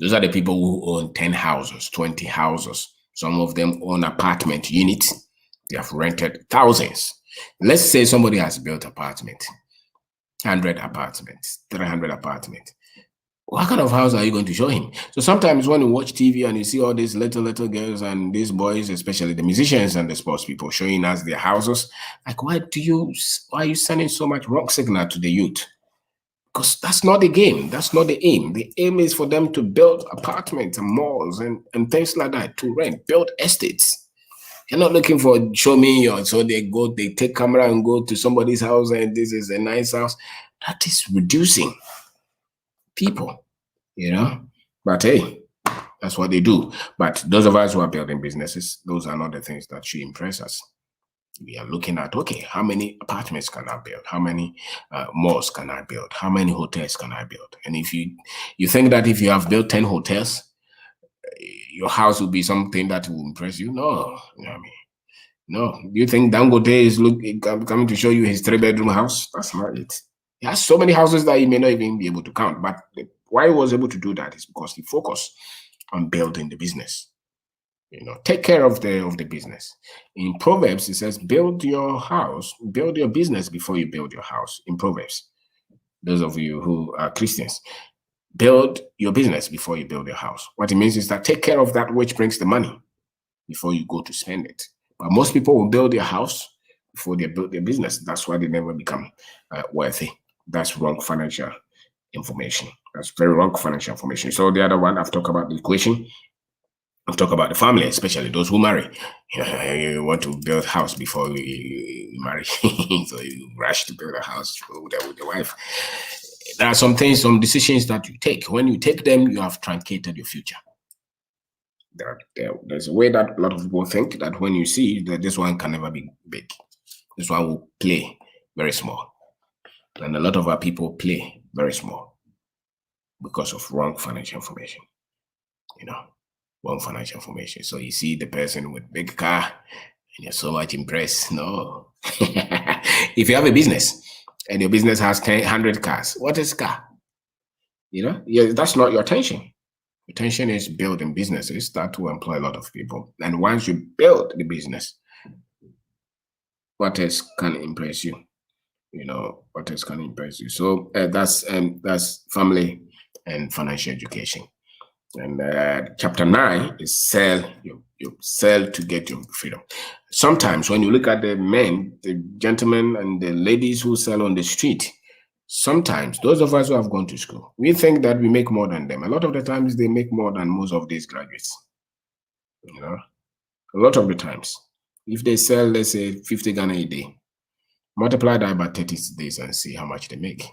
A: Those are the people who own 10 houses, 20 houses. Some of them own apartment units. They have rented thousands. Let's say somebody has built apartment. 100 apartments, 300 apartments. What kind of house are you going to show him? So sometimes when you watch TV and you see all these little girls and these boys, especially the musicians and the sports people, showing us their houses, like, why are you sending so much wrong signal to the youth? Because that's not the game. That's not the aim. The aim is for them to build apartments and malls and things like that, to rent, build estates. You're not looking for show me so they take camera and go to somebody's house and this is a nice house. That is reducing people, But hey, that's what they do. But those of us who are building businesses, those are not the things that should impress us. We are looking at, okay, how many apartments can I build? How many malls can I build? How many hotels can I build? And if you think that if you have built 10 hotels, your house will be something that will impress you? No, No. Do you think Dangote is coming to show you his 3-bedroom house? That's not it. He has so many houses that he may not even be able to count. But why he was able to do that is because he focused on building the business. Take care of the business. In Proverbs, it says, build your business before you build your house. In Proverbs, those of you who are Christians, build your business before you build your house. What it means is that take care of that which brings the money before you go to spend it. But most people will build their house before they build their business. That's why they never become wealthy. That's wrong financial information. That's very wrong financial information. So the other one, I've talked about the equation. I'm talking about the family, especially those who marry. You want to build a house before you marry, so you rush to build a house with the wife. There are some things, some decisions that you take. When you take them, you have truncated your future. There's a way that a lot of people think that when you see that this one can never be big, this one will play very small. And a lot of our people play very small because of wrong financial information. Wrong financial information. So you see the person with big car and you're so much impressed. No. If you have a business and your business has 100 cars, what is car? That's not your attention. Attention is building businesses that will employ a lot of people. And once you build the business, what else can impress you? What else can impress you? So that's family and financial education. And chapter 9 is sell. You sell to get your freedom. Sometimes when you look at the men, the gentlemen and the ladies who sell on the street, sometimes those of us who have gone to school, we think that we make more than them. A lot of the times they make more than most of these graduates. A lot of the times, if they sell, let's say 50 Ghana a day, multiply that by 30 days and see how much they make.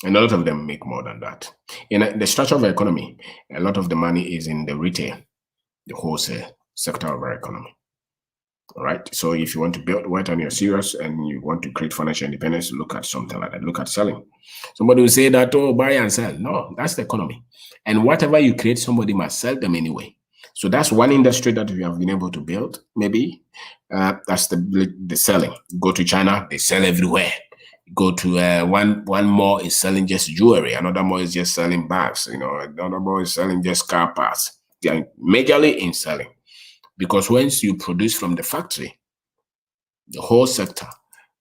A: And a lot of them make more than that. In the structure of the economy, a lot of the money is in the retail, the wholesale sector of our economy. All right. So if you want to build wealth and you're serious and you want to create financial independence, look at something like that. Look at selling. Somebody will say that, oh, buy and sell. No, that's the economy. And whatever you create, somebody must sell them anyway. So that's one industry that we have been able to build. Maybe that's the selling. Go to China, they sell everywhere. Go to one mall is selling just jewelry. Another mall is just selling bags. Another mall is selling just car parts. They are majorly in selling. Because once you produce from the factory, the whole sector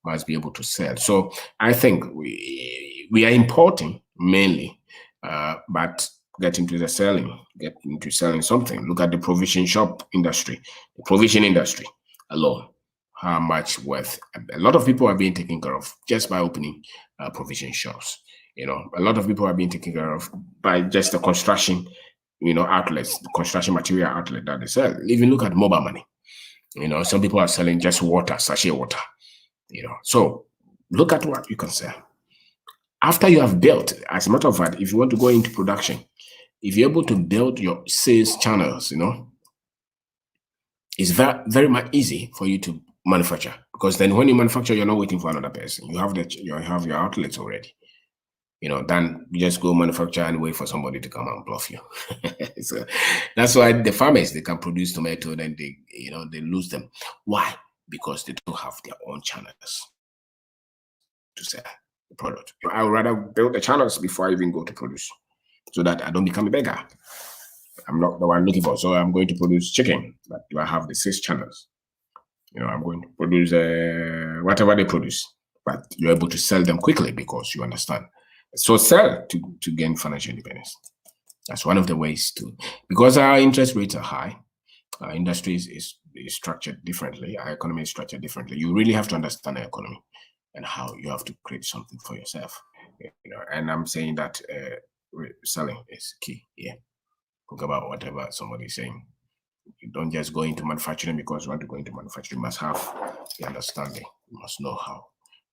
A: must be able to sell. So I think we are importing mainly, but get into selling something. Look at the provision shop industry, the provision industry alone. How much worth? A lot of people are being taken care of just by opening provision shops. A lot of people are being taken care of by just the construction outlets, the construction material outlet that they sell. Even look at mobile money. Some people are selling just water, sachet water. So look at what you can sell. After you have built, as a matter of fact, if you want to go into production, if you're able to build your sales channels, it's very, very much easy for you to manufacture, because then when you manufacture, you're not waiting for another person. You have your outlets already. Then you just go manufacture and wait for somebody to come and bluff you. So that's why the farmers, they can produce tomato, then they lose them. Why? Because they don't have their own channels to sell the product. I would rather build the channels before I even go to produce, so that I don't become a beggar. I'm not the one looking for. So I'm going to produce chicken, but do I have the 6 channels? I'm going to produce whatever they produce, but you're able to sell them quickly because you understand. So sell to gain financial independence. That's one of the ways because our interest rates are high, our industry is structured differently, our economy is structured differently. You really have to understand the economy and how you have to create something for yourself. And I'm saying that selling is key. Yeah. Think about whatever somebody is saying. You don't just go into manufacturing because you want to go into manufacturing. You must have the understanding. You must know how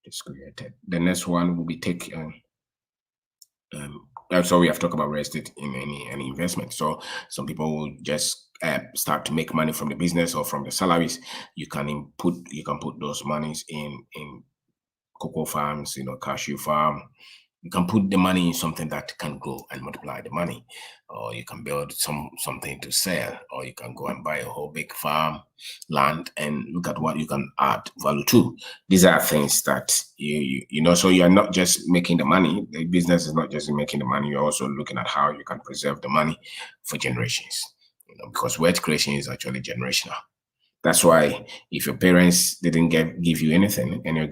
A: it's created. The next one will be so we have talked about real estate in any investment. So some people will just start to make money from the business or from the salaries. You can put those monies in cocoa farms, cashew farm. You can put the money in something that can grow and multiply the money, or you can build something to sell, or you can go and buy a whole big farm land and look at what you can add value to. These are things that so you are not just making the money. The business is not just making the money. You're also looking at how you can preserve the money for generations. Because wealth creation is actually generational. That's why if your parents didn't give you anything and your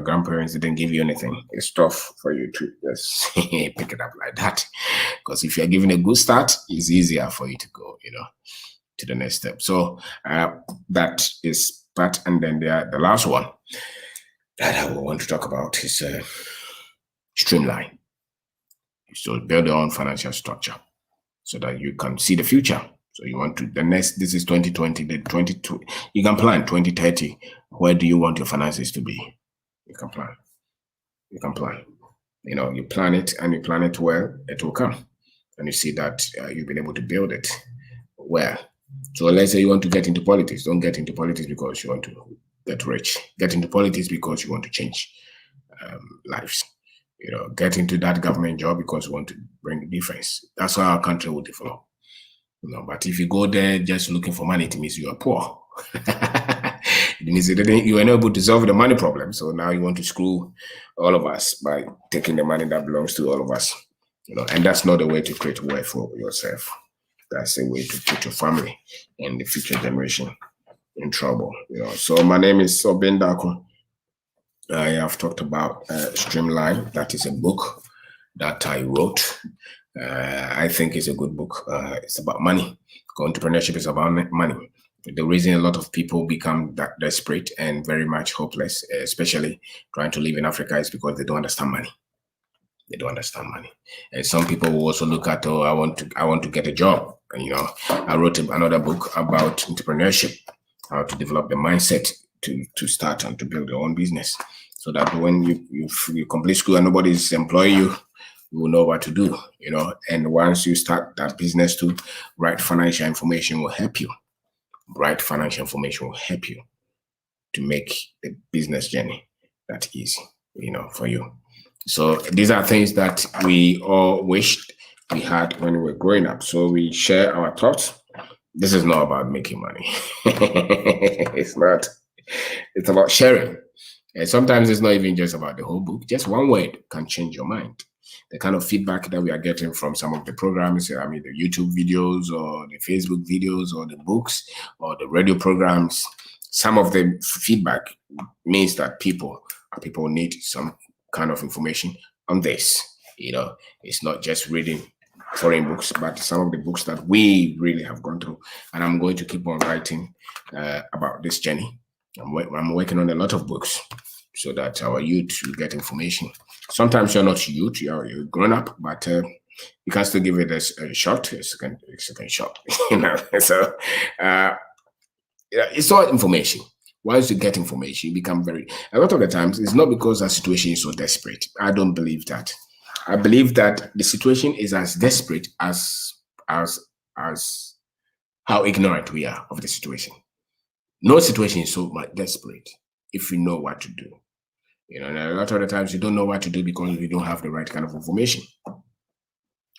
A: grandparents didn't give you anything, it's tough for you to just pick it up like that. Because if you're given a good start, it's easier for you to go, to the next step. So that is part. And then the last one that I want to talk about is streamline. So build your own financial structure so that you can see the future So you want to, this is 2020, the 22, you can plan 2030. Where do you want your finances to be? You can plan. You can plan. You plan it and you plan it well, it will come. And you see that you've been able to build it well. So let's say you want to get into politics. Don't get into politics because you want to get rich. Get into politics because you want to change lives. Get into that government job because you want to bring difference. That's how our country will develop. But if you go there just looking for money, it means you are poor. It means you are not able to solve the money problem. So now you want to screw all of us by taking the money that belongs to all of us. And that's not a way to create wealth for yourself. That's a way to put your family and the future generation in trouble. So my name is Kwabena. I have talked about Streamline. That is a book that I wrote. I think it's a good book. It's about money. Entrepreneurship is about money. The reason a lot of people become that desperate and very much hopeless, especially trying to live in Africa, is because they don't understand money. They don't understand money. And some people will also look at, I want to get a job. And, I wrote another book about entrepreneurship, how to develop the mindset to start and to build your own business, so that when you complete school and nobody is employing you, you will know what to do, and once you start that business too, right financial information will help you. Right financial information will help you to make the business journey that easy, for you. So these are things that we all wished we had when we were growing up. So we share our thoughts. This is not about making money. It's not. It's about sharing. And sometimes it's not even just about the whole book. Just one word can change your mind. The kind of feedback that we are getting from some of the programs, the YouTube videos or the Facebook videos or the books or the radio programs, some of the feedback means that people need some kind of information on this. It's not just reading foreign books, but some of the books that we really have gone through. And I'm going to keep on writing about this journey. I'm working on a lot of books so that our youth will get information. Sometimes you're not youth, you're grown up, but you can still give it a shot, a second shot. So it's all information. Once you get information, you become a lot of the times, it's not because our situation is so desperate. I don't believe that. I believe that the situation is as desperate as how ignorant we are of the situation. No situation is so much desperate if you know what to do. And a lot of the times you don't know what to do because you don't have the right kind of information.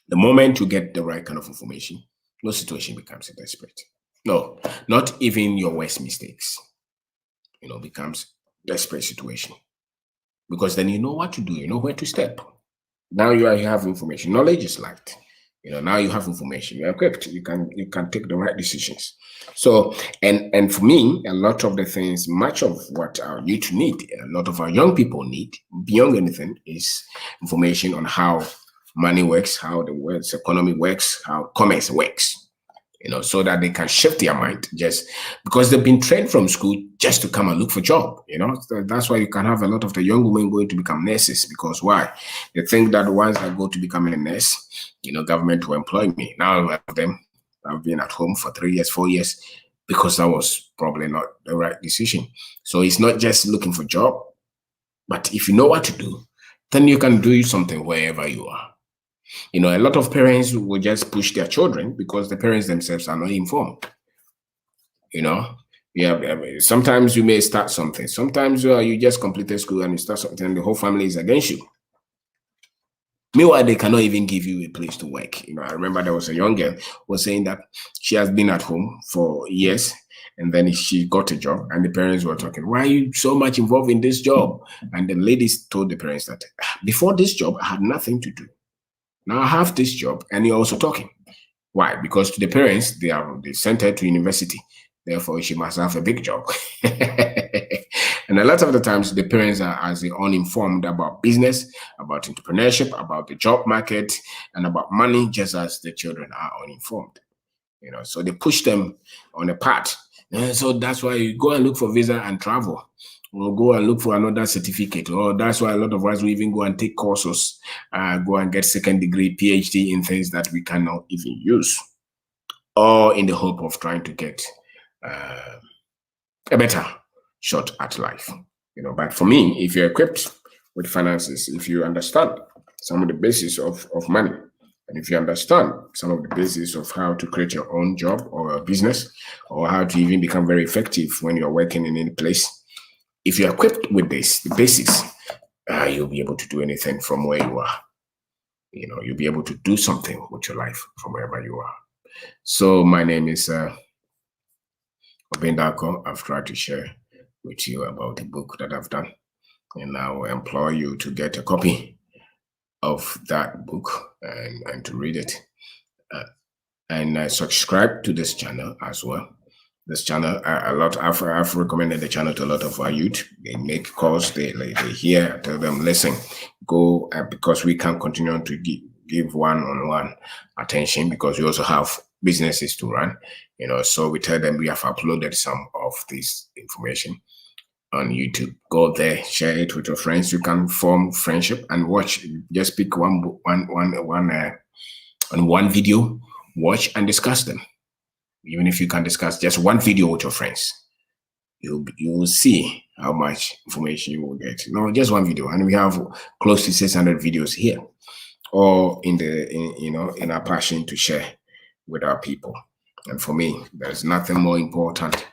A: The moment you get the right kind of information, no situation becomes desperate. No, not even your worst mistakes, becomes desperate situation. Because then you know what to do, you know where to step. Now you have information. Knowledge is light. Now you have information. You're equipped. You can take the right decisions. So, and for me, a lot of the things, much of what our youth need, a lot of our young people need, beyond anything, is information on how money works, how the world's economy works, how commerce works. So that they can shift their mind, just because they've been trained from school just to come and look for job. So that's why you can have a lot of the young women going to become nurses, because why? They think that once I go to become a nurse, government will employ me. Now I've been at home for 3 years, 4 years, because that was probably not the right decision. So it's not just looking for job, but if you know what to do, then you can do something wherever you are. A lot of parents will just push their children because the parents themselves are not informed. Sometimes you may start something. Sometimes you just completed school and you start something and the whole family is against you. Meanwhile, they cannot even give you a place to work. I remember there was a young girl who was saying that she has been at home for years and then she got a job and the parents were talking, why are you so much involved in this job? And the ladies told the parents that before this job, I had nothing to do. Now I have this job and you're also talking. Why? Because to the parents, they sent her to university. Therefore, she must have a big job. And a lot of the times, the parents are as uninformed about business, about entrepreneurship, about the job market, and about money, just as the children are uninformed. So they push them on a path. And so that's why you go and look for visa and travel, or go and look for another certificate. Or that's why a lot of us will even go and take courses, go and get second degree, PhD in things that we cannot even use. or in the hope of trying to get a better shot at life. But for me, if you're equipped with finances, if you understand some of the basis of money, and if you understand some of the basis of how to create your own job or a business, or how to even become very effective when you're working in any place, if you're equipped with this, the basics, you'll be able to do anything from where you are. You'll be able to do something with your life from wherever you are. So my name is Kwabena. I've tried to share with you about the book that I've done, and I will implore you to get a copy of that book and to read it, and subscribe to this channel as well. This channel, I've recommended the channel to a lot of our youth. They make calls, they hear, I tell them, listen, go, because we can't continue to give one-on-one attention, because we also have businesses to run, so we tell them we have uploaded some of this information on YouTube. Go there, share it with your friends. You can form friendship and watch. Just pick one video, watch and discuss them. Even if you can discuss just one video with your friends, you will see how much information you will get. Just one video, and we have close to 600 videos here, all in our passion to share with our people. And for me, there's nothing more important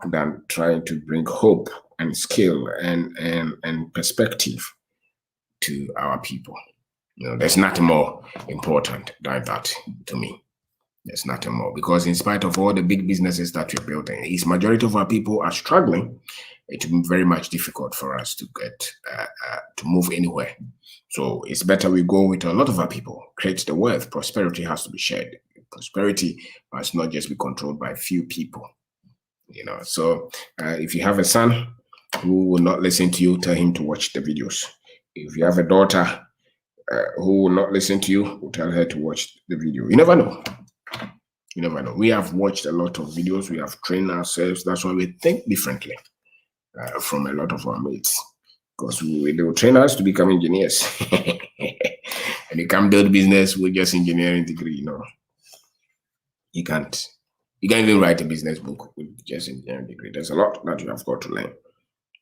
A: than trying to bring hope and skill and perspective to our people. There's nothing more important than that to me. There's nothing more, because in spite of all the big businesses that we're building, its majority of our people are struggling. It will be very much difficult for us to get to move anywhere. So it's better we go with a lot of our people, create the wealth. Prosperity has to be shared. Prosperity must not just be controlled by a few people. So if you have a son who will not listen to you, tell him to watch the videos. If you have a daughter who will not listen to you, tell her to watch the video. You never know. You never know. We have watched a lot of videos. We have trained ourselves. That's why we think differently from a lot of our mates, because they will train us to become engineers. And you can't build business with just engineering degree. You can't. You can't even write a business book with just engineering degree. There's a lot that you have got to learn,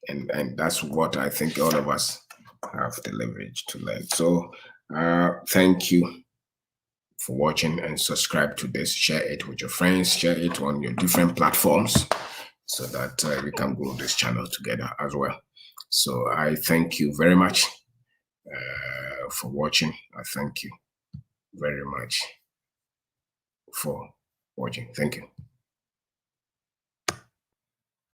A: and that's what I think all of us have the leverage to learn. So thank you for watching, and subscribe to this. Share it with your friends, share it on your different platforms, so that we can grow this channel together as well. So I thank you very much for watching. I thank you very much for watching. Thank you.